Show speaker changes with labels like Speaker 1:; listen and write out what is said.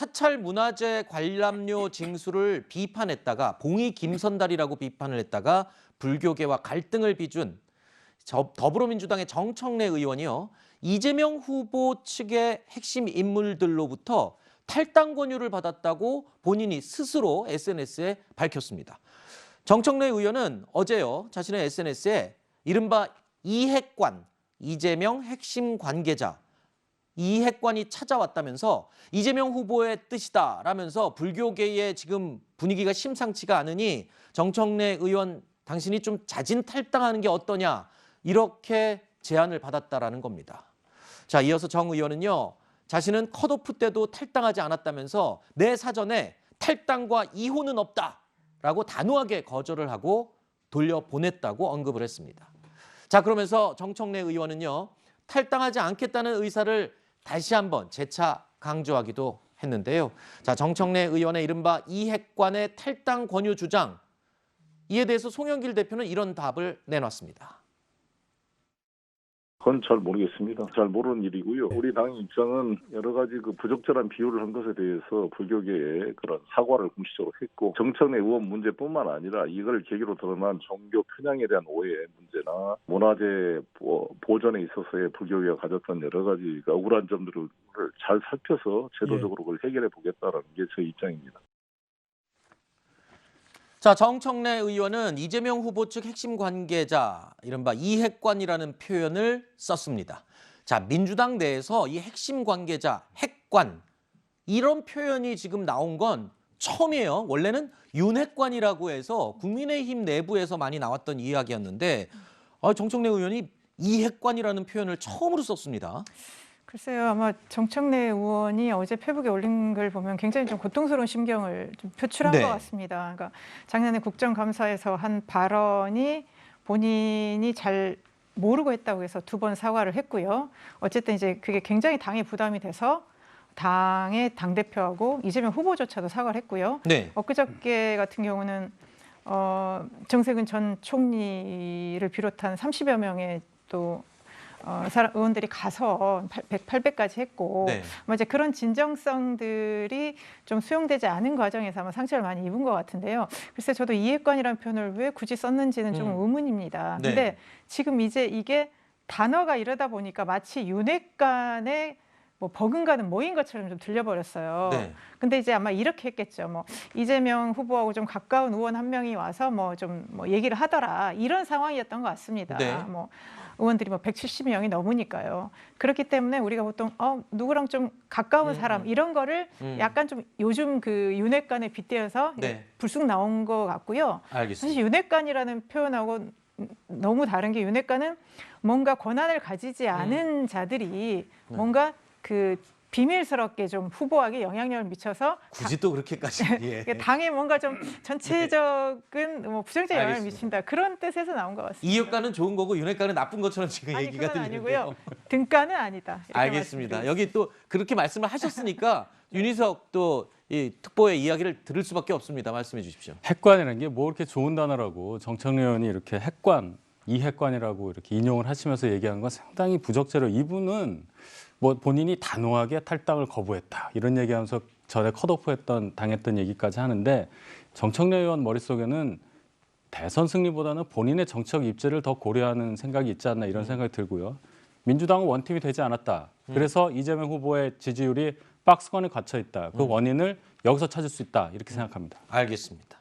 Speaker 1: 사찰 문화재 관람료 징수를 비판했다가 봉이 김선달이라고 비판을 했다가 불교계와 갈등을 빚은 더불어민주당의 정청래 의원이요. 이재명 후보 측의 핵심 인물들로부터 탈당 권유를 받았다고 본인이 스스로 SNS에 밝혔습니다. 정청래 의원은 어제요. 자신의 SNS에 이른바 이핵관, 이재명 핵심 관계자, 이핵관이 찾아왔다면서 이재명 후보의 뜻이다라면서 불교계의 지금 분위기가 심상치가 않으니 정청래 의원 당신이 좀 자진 탈당하는 게 어떠냐 이렇게 제안을 받았다라는 겁니다. 자, 이어서 정 의원은요. 자신은 컷오프 때도 탈당하지 않았다면서 내 사전에 탈당과 이혼은 없다라고 단호하게 거절을 하고 돌려보냈다고 언급을 했습니다. 자, 그러면서 정청래 의원은요. 탈당하지 않겠다는 의사를 다시 한번 재차 강조하기도 했는데요. 자, 정청래 의원의 이른바 이핵관의 탈당 권유 주장, 이에 대해서 송영길 대표는 이런 답을 내놨습니다.
Speaker 2: 그건 잘 모르겠습니다. 잘 모르는 일이고요. 우리 당 입장은 여러 가지 부적절한 비유를 한 것에 대해서 불교계에 그런 사과를 공식적으로 했고, 정청래 의원 문제뿐만 아니라 이걸 계기로 드러난 종교 편향에 대한 오해 문제나 문화재 보존에 있어서의 불교계가 가졌던 여러 가지 억울한 점들을 잘 살펴서 제도적으로 그걸 해결해 보겠다는 게 제 입장입니다.
Speaker 1: 자, 정청래 의원은 이재명 후보 측 핵심 관계자, 이른바 이핵관이라는 표현을 썼습니다. 자, 민주당 내에서 이 핵심 관계자, 핵관, 이런 표현이 지금 나온 건 처음이에요. 원래는 윤핵관이라고 해서 국민의힘 내부에서 많이 나왔던 이야기였는데 정청래 의원이 이핵관이라는 표현을 처음으로 썼습니다.
Speaker 3: 글쎄요, 아마 정청래 의원이 어제 페북에 올린 걸 보면 굉장히 좀 고통스러운 심경을 좀 표출한 것 같습니다. 그러니까 작년에 국정감사에서 한 발언이 본인이 잘 모르고 했다고 해서 2번 사과를 했고요. 어쨌든 이제 그게 굉장히 당에 부담이 돼서 당의 당대표하고 이재명 후보조차도 사과를 했고요.
Speaker 1: 네.
Speaker 3: 엊그저께 같은 경우는 정세균 전 총리를 비롯한 30여 명의 또 의원들이 가서 800까지 했고,
Speaker 1: 네.
Speaker 3: 이제 그런 진정성들이 좀 수용되지 않은 과정에서 아마 상처를 많이 입은 것 같은데요. 글쎄 저도 이핵관이라는 표현을 왜 굳이 썼는지는 좀 의문입니다.
Speaker 1: 네.
Speaker 3: 근데 지금 이제 이게 단어가 이러다 보니까 마치 윤핵관의 버금가는 모인 것처럼 좀 들려버렸어요.
Speaker 1: 네.
Speaker 3: 근데 이제 아마 이렇게 했겠죠. 이재명 후보하고 좀 가까운 의원 한 명이 와서 얘기를 하더라. 이런 상황이었던 것 같습니다.
Speaker 1: 네.
Speaker 3: 의원들이 170명이 넘으니까요. 그렇기 때문에 우리가 보통 누구랑 좀 가까운 사람 이런 거를 약간 좀 요즘 윤핵관에 빗대어서 불쑥 나온 것 같고요.
Speaker 1: 알겠습니다.
Speaker 3: 사실 윤핵관이라는 표현하고 너무 다른 게, 윤핵관은 뭔가 권한을 가지지 않은 자들이 뭔가 비밀스럽게 좀 후보에게 영향력을 미쳐서
Speaker 1: 굳이 또 그렇게까지. 예.
Speaker 3: 당에 뭔가 좀 전체적인 부정적 영향을 미친다, 그런 뜻에서 나온 것 같습니다.
Speaker 1: 이핵관은 좋은 거고 윤핵관은 나쁜 것처럼 지금 얘기가
Speaker 3: 그건
Speaker 1: 들리는데요.
Speaker 3: 아니고요. 등가는 아니다.
Speaker 1: 알겠습니다. 여기 또 그렇게 말씀을 하셨으니까 윤희석 또 이 특보의 이야기를 들을 수밖에 없습니다. 말씀해 주십시오.
Speaker 4: 핵관이라는 게 뭐 이렇게 좋은 단어라고 정청래 의원이 이렇게 핵관, 이핵관이라고 이렇게 인용을 하시면서 얘기하는 건 상당히 부적절해요. 이분은 본인이 단호하게 탈당을 거부했다 이런 얘기하면서 전에 컷오프했던 당했던 얘기까지 하는데, 정청래 의원 머릿속에는 대선 승리보다는 본인의 정치적 입지를 더 고려하는 생각이 있지 않나 이런 생각이 들고요. 민주당은 원팀이 되지 않았다. 그래서 이재명 후보의 지지율이 박스권에 갇혀 있다. 그 원인을 여기서 찾을 수 있다 이렇게 생각합니다.
Speaker 1: 알겠습니다.